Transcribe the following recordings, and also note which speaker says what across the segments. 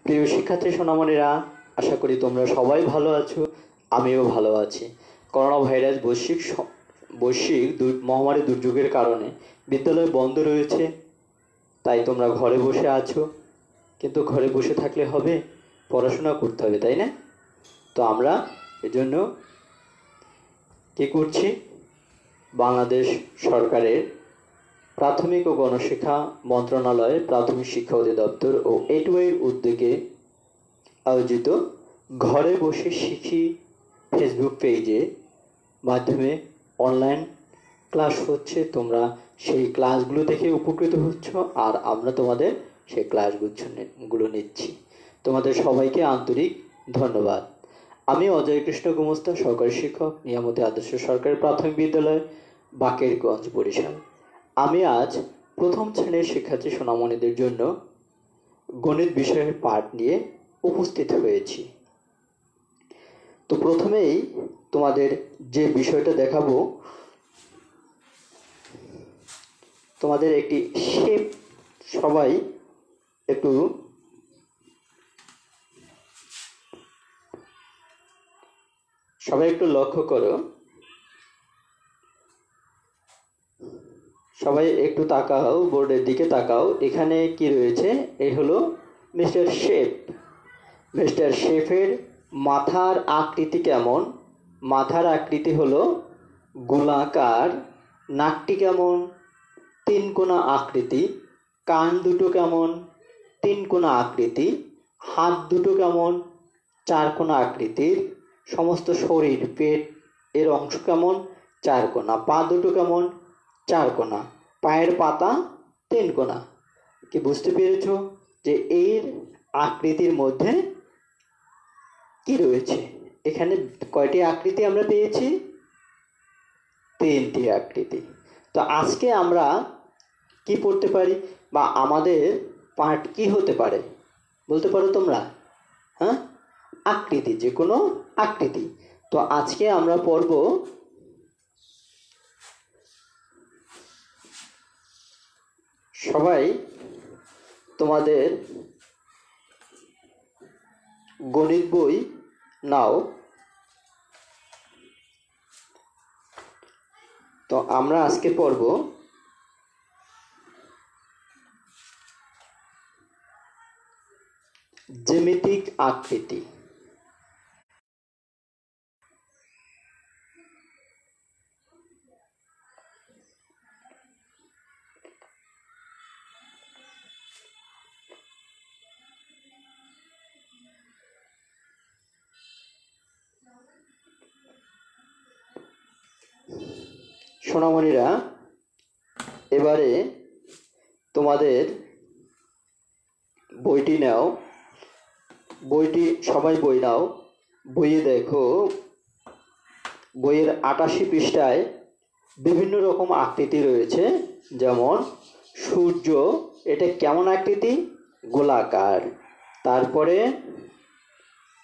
Speaker 1: প্রিয় শিক্ষার্থী সোনামণিরা, আশা করি তোমরা সবাই ভালো আছো। আমিও ভালো আছি। করোনা ভাইরাস বৈশ্বিক মহামারী দুর্যোগের কারণে বিদ্যালয় বন্ধ রয়েছে, তাই তোমরা ঘরে বসে আছো। কিন্তু ঘরে বসে থাকলে হবে? পড়াশোনা করতে হবে, তাই না? তো আমরা এজন্য কী করছি? বাংলাদেশ সরকারের প্রাথমিক ও গণশিক্ষা মন্ত্রণালয়, প্রাথমিক শিক্ষা অধিদপ্তর ও এটুআইয়ের উদ্যোগে আয়োজিত ঘরে বসে শিখি ফেসবুক পেজে মাধ্যমে অনলাইন ক্লাস হচ্ছে। তোমরা সেই ক্লাসগুলো দেখে উপকৃত হচ্ছ, আর আমরা তোমাদের সেই ক্লাসগুলো নিচ্ছি। তোমাদের সবাইকে আন্তরিক ধন্যবাদ। আমি অজয় কৃষ্ণ গুমস্তা, সহকারী শিক্ষক, নিয়ামতি আদর্শ সরকারি প্রাথমিক বিদ্যালয়, বাকেরগঞ্জ, বরিশাল। আমি আজ প্রথম শ্রেণীর শিক্ষার্থী সোনামণিদের জন্য গণিত বিষয়ের পাঠ নিয়ে উপস্থিত হয়েছি। তো প্রথমেই তোমাদের যে বিষয়টা দেখাবো, তোমাদের একটি শেপ সবাই একটু লক্ষ্য করো। সবাই একটু তাকাও, বোর্ডের দিকে তাকাও। এখানে কি রয়েছে? এই হলো মিস্টার শেপ। মিস্টার শেফের মাথার আকৃতি কেমন? মাথার আকৃতি হলো গোলাকার। নাকটি কেমন? তিনকোনা আকৃতি। কান দুটো কেমন? তিনকোনা আকৃতি। হাত দুটো কেমন? চারকোনা আকৃতির। সমস্ত শরীর, পেট এর অংশ কেমন? চারকোনা। পা দুটো কেমন? চারকোনা। পায়ের পাতা তিনকোনা। কি বুঝতে পেরেছ যে এর আকৃতির মধ্যে কি রয়েছে? এখানে কয়টি আকৃতি আমরা পেয়েছি? তিনটি আকৃতি। তো আজকে আমরা কি পড়তে পারি, বা আমাদের পাঠ কি হতে পারে বলতে পারো তোমরা? হ্যাঁ, আকৃতি, যে কোনো আকৃতি। তো আজকে আমরা পড়ব সবাই তোমাদের গণিত বই নাও। তো আমরা আজকে পড়ব জ্যামিতিক আকৃতি। সোনামণিরা, এবারে তোমাদের বইটি নাও। বইটি সবাই বই নাও। বইয়ে দেখো, বইয়ের ৮৮ পৃষ্ঠায় বিভিন্ন রকম আকৃতি রয়েছে। যেমন সূর্য, এটা কেমন আকৃতি? গোলাকার। তারপরে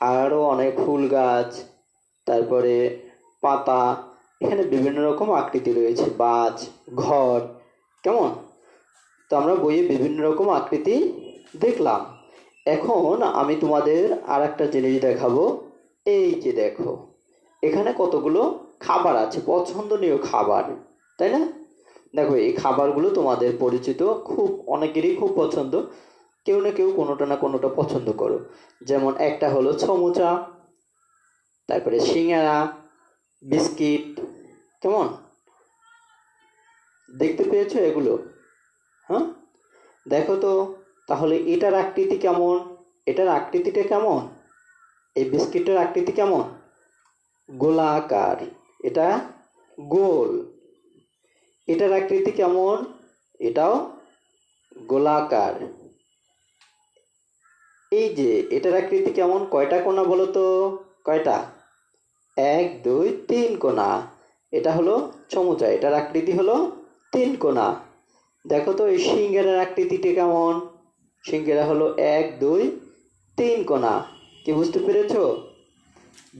Speaker 1: আরও অনেক ফুল গাছ, তারপরে পাতা, এখানে বিভিন্ন রকম আকৃতি রয়েছে। বাজ, ঘর, কেমন? তো আমরা বইয়ে বিভিন্ন রকম আকৃতি দেখলাম। এখন আমি তোমাদের আর একটা জিনিস দেখাবো। এই যে দেখো, এখানে কতগুলো খাবার আছে, পছন্দনীয় খাবার, তাই না? দেখো, এই খাবারগুলো তোমাদের পরিচিত, খুব অনেকেরই খুব পছন্দ। কেউ না কেউ কোনোটা না কোনোটা পছন্দ করো। যেমন একটা হলো সমুচা, তারপরে সিঙ্গারা, বিস্কিট। কেমন দেখতে পেয়েছো এগুলো? হ্যাঁ, দেখো তো তাহলে এটার আকৃতি কেমন? এটার আকৃতিটা কেমন? এই বিস্কিটের আকৃতি কেমন? গোলাকার। এটা গোল। এটার আকৃতি কেমন? এটাও গোলাকার। এই যে এটার আকৃতি কেমন? কয়টা কোণা বলো তো? কয়টা? 1 2 3 কোণা। এটা হলো সমুচা, এটার আকৃতি হলো 3 কোণা। দেখো তো এই সিঙ্গারার আকৃতিটা কেমন? সিঙ্গারা হলো 1 2 3 কোণা। কি বুঝতে পেরেছো?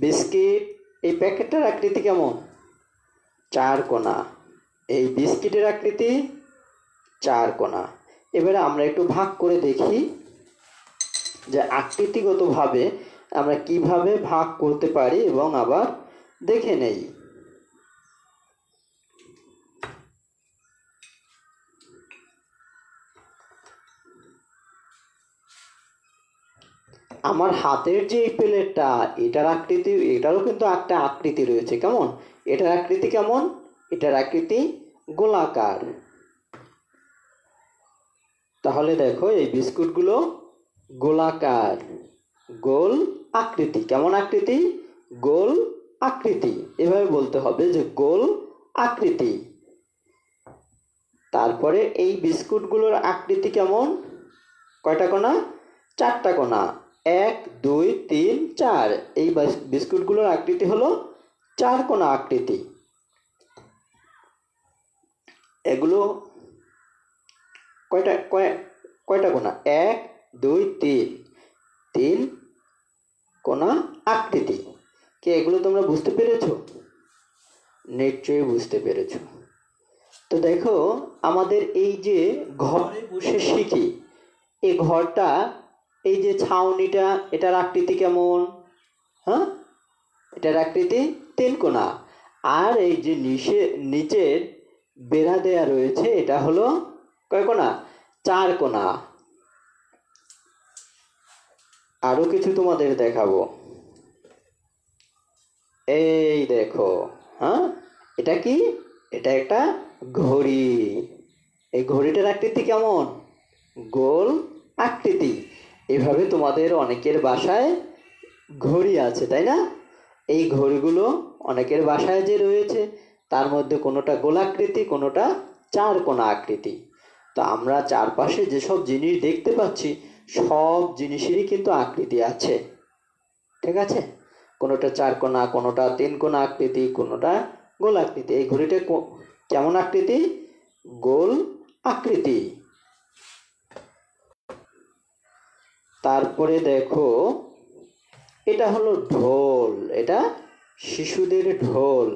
Speaker 1: বিস্কিট, এই প্যাকেটটার আকৃতি কেমন? 4 কোণা। এই বিস্কিটের আকৃতি 4 কোণা। এবারে আমরা একটু ভাগ করে দেখি যে আকৃতিগতভাবে আমরা কিভাবে ভাগ করতে পারি এবং আবার দেখে নেই। আমার হাতের যে এই প্লেটটা, এটার আকৃতি, এটারও কিন্তু একটা আকৃতি রয়েছে। কেমন? এটার আকৃতি কেমন? এটার আকৃতি গোলাকার। তাহলে দেখো এই বিস্কুটগুলো গোলাকার, গোল আকৃতি। কেমন আকৃতি? গোল আকৃতি। এভাবে বলতে হবে যে গোল আকৃতি। তারপরে এই বিস্কুটগুলোর আকৃতি কেমন? কয়টা কোণা? 4টা কোণা। 1 2 3 4। এই বিস্কুটগুলোর আকৃতি হলো 4 কোণা আকৃতি। এগুলো কয়টা কোণা? 1 2 3, 3 কোণা আকৃতি। কি এগুলো তোমরা বুঝতে পেরেছো? নিশ্চয়ই বুঝতে পেরেছো। তো দেখো, আমাদের এই যে ঘরে বসে শিখি, এই ঘরটা, এই যে ছাউনিটা, এটার আকৃতি কেমন? হ্যাঁ, এটার আকৃতি 3 কোণা। আর এই যে নিচের বেড়া দেয়া রয়েছে, এটা হলো কয় কোণা? 4 কোণা। আরো কিছু তোমাদের দেখাবো। এই দেখো, হ্যাঁ, এটা কি? এটা একটা ঘড়ি। এই ঘড়িটার আকৃতি কেমন? গোল আকৃতি। এভাবে তোমাদের অনেকের বাসায় ঘড়ি আছে, তাই না? এই ঘড়িগুলো অনেকের বাসায় যে রয়েছে, তার মধ্যে কোনোটা গোলাকৃতি, কোনোটা 4 কোণা আকৃতি। তো আমরা চারপাশে যেসব জিনিস দেখতে পাচ্ছি, সব জিনিসেরই কিন্তু আকৃতি আছে। ঠিক আছে? কোনোটা 4 কোণা, কোনোটা 3 কোণা আকৃতি, কোনোটা গোল আকৃতি। এই ঘড়িটা কেমন আকৃতি? গোল আকৃতি। তারপরে দেখো, এটা হলো ঢোল। এটা শিশুদের ঢোল।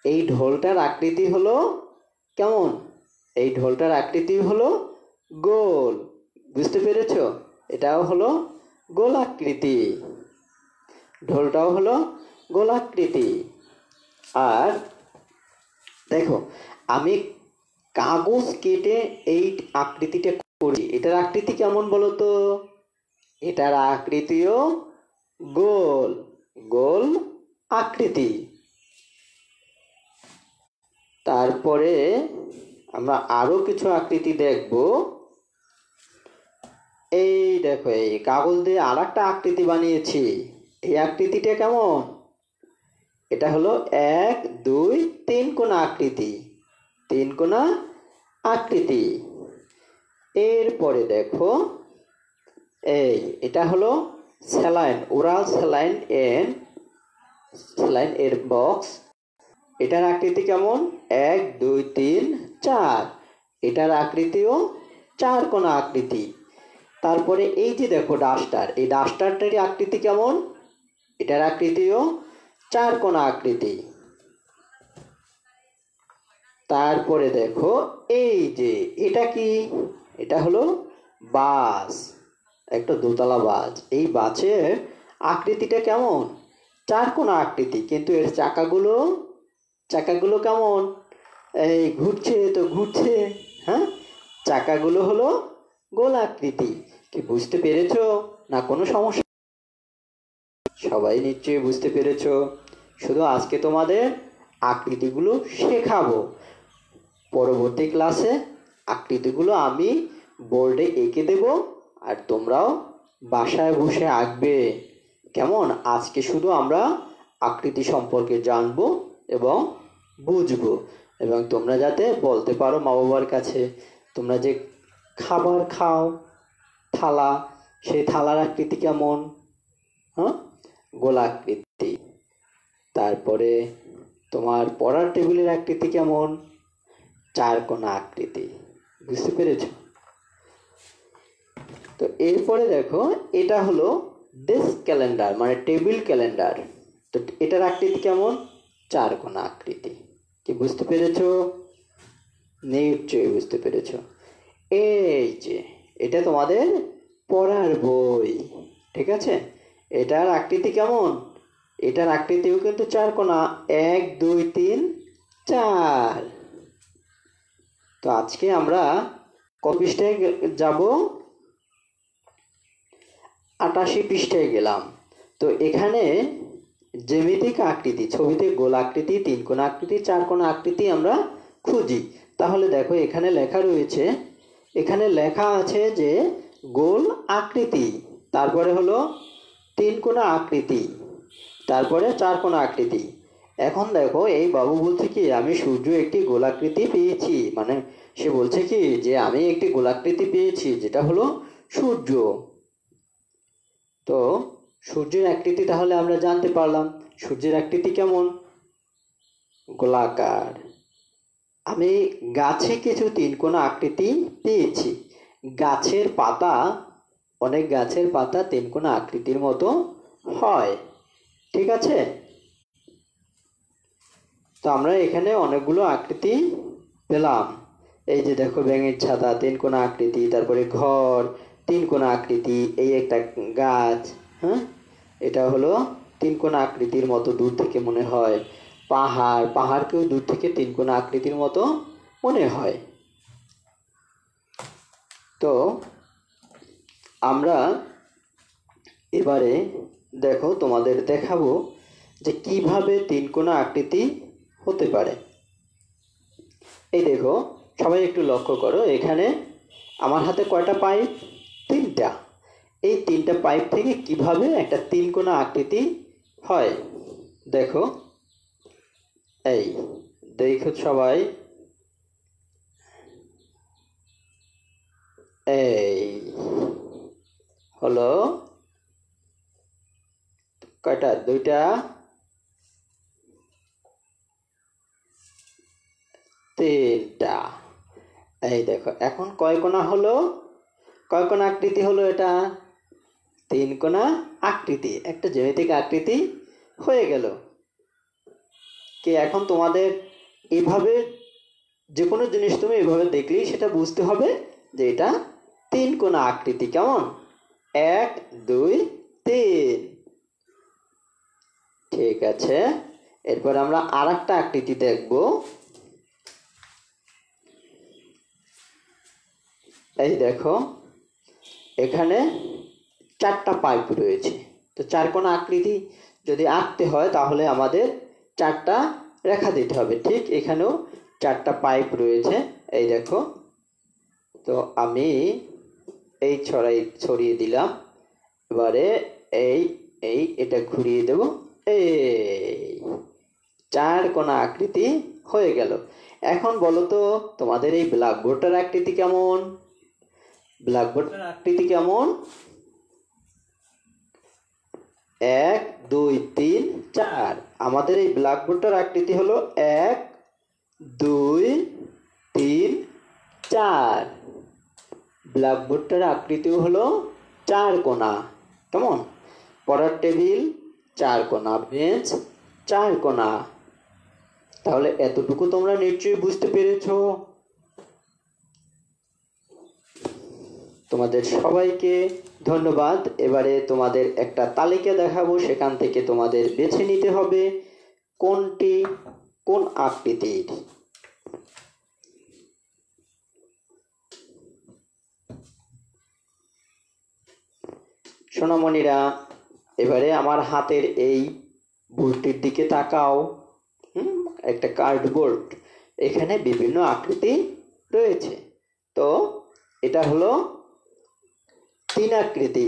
Speaker 1: এই ঢোলটার আকৃতি হলো কেমন? এই ঢোলটার আকৃতি হলো গোল। বুঝতে পেরেছো? এটাও হলো গোল আকৃতি। ঢোলটাও হলো গোল আকৃতি। আর দেখো, আমি কাগজ কেটে এই আকৃতিটা করি, এটার আকৃতি কেমন বলো তো? এটার আকৃতিও গোল, গোল আকৃতি। তারপরে আমরা আরো কিছু আকৃতি দেখব। এই দেখো, এই কাগজ দিয়ে আর একটা আকৃতি বানিয়েছি। এই আকৃতিটা কেমন? এটা হলো 1 2 3 কোণা আকৃতি। 3 কোণা আকৃতি। এরপরে দেখো, এটা হলো স্যালাইন, ওরাল স্যালাইন এর বক্স। এটার আকৃতি কেমন? 1 2 3 4। এটার আকৃতিও 4 কোণা আকৃতি। তারপরে এই যে দেখো ডাস্টার, এই ডাস্টারটার আকৃতি কেমন? এটার আকৃতিও 4 কোণা আকৃতি। তারপরে দেখো, এই যে এটা কি? এটা হলো বাস, একটা দোতলা বাস। এই বাসের আকৃতিটা কেমন? 4 কোণা আকৃতি, কিন্তু এর চাকাগুলো কেমন? এই ঘুরছে তো ঘুরছে। হ্যাঁ, চাকাগুলো হলো গোল আকৃতি। কি বুঝতে পেরেছো না কোনো সমস্যা? সবাই নিশ্চয়ই বুঝতে পেরেছো। শুধু আজকে তোমাদের আকৃতিগুলো শেখাবো। পরবর্তী ক্লাসে আকৃতিগুলো আমি বোর্ডে এঁকে দেব, আর তোমরাও বাসায় বসে আঁকবে। কেমন? আজকে শুধু আমরা আকৃতি সম্পর্কে জানবো এবং বুঝবো, এবং তোমরা যাতে বলতে পারো মা বাবার কাছে, তোমরা যে খাবার খাও, থালা, সেই থালার আকৃতি কেমন? হ্যাঁ, গোলাকৃতি। তারপরে তোমার পড়ার টেবিলের আকৃতি কেমন? 4 কোণা আকৃতি। বুঝতে পেরেছ? তো এরপরে দেখো, এটা হলো ডেস্ক ক্যালেন্ডার, মানে টেবিল ক্যালেন্ডার। তো এটার আকৃতি কেমন? 4 কোণা আকৃতি। কি বুঝতে পেরেছো? নিশ্চয়ই বুঝতে পেরেছো। এই যে এটা তোমাদের পড়ার বই। ঠিক আছে, এটার আকৃতি কেমন? এটার আকৃতিও কিন্তু চার কোণা, 1 2 3 4। তো আজকে আমরা কত পৃষ্ঠায় যাব? 88 পৃষ্ঠায় গেলাম। তো এখানে জ্যামিতিক আকৃতি, ছবিতে গোল আকৃতি, তিন কোণ আকৃতি, চার কোণ আকৃতি আমরা খুঁজি। তাহলে দেখো এখানে লেখা রয়েছে, এখানে লেখা আছে যে গোল আকৃতি, তারপরে হলো তিন কোণ আকৃতি, তারপরে চার কোণ আকৃতি। এখন দেখো এই বাবু বলছে কি আমি সূর্য একটি গোলাকৃতি পেয়েছি, মানে সে বলছে কি যে আমি একটি গোলাকৃতি পেয়েছি যেটা হলো সূর্য। তো সূর্যের আকৃতি তাহলে আমরা জানতে পারলাম, সূর্যের আকৃতি কেমন? গোলাকার। আমি গাছে কিছু তিন কোণ আকৃতি পেয়েছি। গাছের পাতা, অনেক গাছের পাতা তিন কোণ আকৃতির মতো হয়, ঠিক আছে। তো আমরা এখানে অনেকগুলো আকৃতি পেলাম। এই যে দেখো ব্যাঙের ছাতা তিন কোণ আকৃতি, তারপরে ঘর তিন কোণ আকৃতি, এই একটা গাছ, হ্যাঁ, এটা হলো তিন কোণ আকৃতির মতো দূর থেকে মনে হয়। পাহাড়, পাহাড়কেও দূর থেকে তিন কোণ আকৃতির মতো মনে হয়। তো আমরা এবারে দেখো তোমাদের দেখাবো যে কিভাবে তিন কোণ আকৃতি হতে পারে। এই দেখো সবাই একটু লক্ষ্য করো, এখানে আমার হাতে কয়টা পাইপ? তিনটা। এই তিনটা পাইপ থেকে কিভাবে একটা তিন কোণ আকৃতি হয় দেখো। এই দেখো সবাই, এই হলো কয়টা? দুইটা, তিনটা। এই দেখো এখন কয় কোণা হলো? কয় কোণ আকৃতি হলো? এটা তিন কোণা আকৃতি, একটা জ্যামিতিক আকৃতি হয়ে গেল। কি এখন তোমাদের এভাবে যে কোনো জিনিস তুমি এভাবে দেখলেই সেটা বুঝতে হবে যে এটা তিন কোণা আকৃতি। কেমন? 1 2 3। ঠিক আছে, এরপর আমরা আর একটা আকৃতি দেখব। এই দেখো এখানে চারটা পাইপ রয়েছে। তো চার কোণ আকৃতি যদি আঁকতে হয় তাহলে আমাদের চারটা রেখা দিতে হবে। ঠিক এখানেও চারটা পাইপ রয়েছে, এই দেখো। তো আমি এই ছড়িয়ে দিলাম, এবারে এই এই এটা ঘুরিয়ে দেব, এই চার কোণা আকৃতি হয়ে গেল। এখন বলো তো তোমাদের এই ব্ল্যাকবোর্ডটার আকৃতি কেমন? ব্ল্যাকবোর্ডটার আকৃতি কেমন? 1 2 3 4। আমাদের এই ব্ল্যাকবোর্ডটার আকৃতি হলো 1 2 3 4। ব্ল্যাকবোর্ডটার আকৃতিও হলো চার কোণা। কেমন? পড়ার টেবিল চার কোণা, বেঞ্চ চার কোণা। তাহলে এতটুকু তোমরা নিশ্চয়ই বুঝতে পেরেছো। তোমাদের সবাইকে ধন্যবাদ। এবারে তোমাদের একটা তালিকা দেখাবো, সেখান থেকে তোমাদের বেছে নিতে হবে কোনটি কোন আকৃতির। সোনামণিরা এবারে আমার হাতের এই বোর্ডটির দিকে তাকাও। একটা কার্ডবোর্ড, এখানে বিভিন্ন আকৃতি রয়েছে। তো এটা হলো তিন আকৃতি,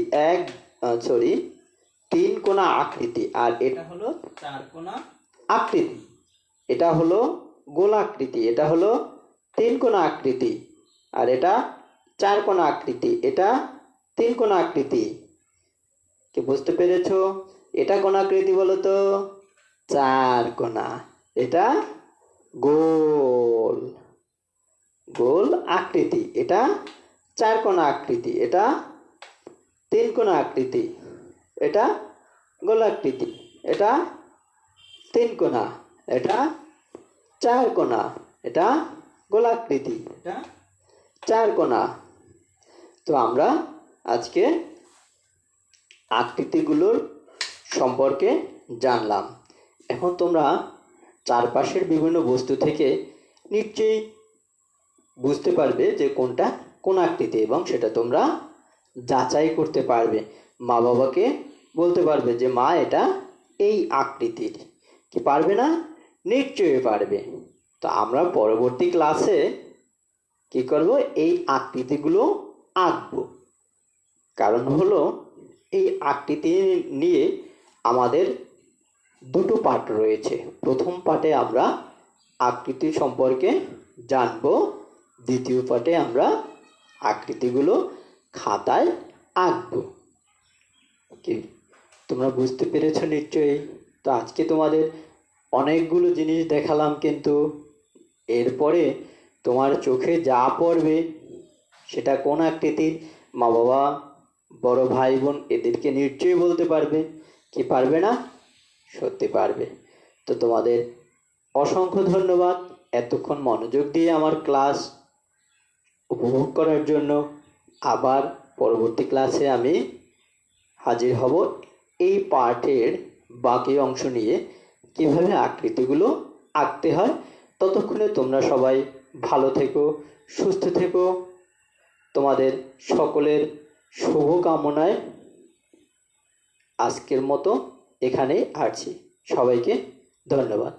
Speaker 1: তিন কোণা আকৃতি, আর এটা হলো চার কোণা আকৃতি। এটা হলো গোলাকৃতি, এটা হলো তিন কোণা আকৃতি, আর এটা চার কোণা আকৃতি, এটা তিন কোণা আকৃতি। কি বুঝতে পেরেছো? এটা কোন আকৃতি বলো তো? চার কোণা। এটা গোল, গোল আকৃতি। এটা চার কোণা আকৃতি, এটা তিন কোণা আকৃতি, এটা গোলাকৃতি, এটা তিন কোণা, এটা চার কোণা, এটা গোলাকৃতি, এটা চার কোণা। তো আমরা আজকে আকৃতিগুলোর সম্পর্কে জানলাম। এখন তোমরা চারপাশের বিভিন্ন বস্তু থেকে নিশ্চয়ই বুঝতে পারবে যে কোনটা কোন আকৃতি, এবং সেটা তোমরা যাচাই করতে পারবে। মা বাবাকে বলতে পারবে যে মা এটা এই আকৃতির। কি পারবে না? নিশ্চয়ই পারবে। তো আমরা পরবর্তী ক্লাসে কি করব, এই আকৃতিগুলো আঁকবো। কারণ হলো এই আকৃতি নিয়ে আমাদের দুটো পার্ট রয়েছে। প্রথম পার্টে আমরা আকৃতি সম্পর্কে জানবো, দ্বিতীয় পার্টে আমরা আকৃতিগুলো খাতায় আঁকবো। কি তোমরা বুঝতে পেরেছো নিশ্চয়ই? তো আজকে তোমাদের অনেকগুলো জিনিস দেখালাম, কিন্তু এরপরে তোমার চোখে যা পড়বে সেটা কোন আকৃতির, মা বাবা, বড় ভাই বোন এদেরকে নিশ্চয়ই বলতে পারবে। কি পারবে না? সত্যি পারবে। তো তোমাদের অসংখ্য ধন্যবাদ এতক্ষণ মনোযোগ দিয়ে আমার ক্লাস উপভোগ করার জন্য। আবার পরবর্তী ক্লাসে আমি হাজির হব এই পাঠের বাকি অংশ নিয়ে, কিভাবে আকৃতিগুলো আঁকতে হয়। ততক্ষণে তোমরা সবাই ভালো থেকো, সুস্থ থেকো। তোমাদের সকলের শুভকামনায় আজকের মতো এখানেই আসছি। সবাইকে ধন্যবাদ।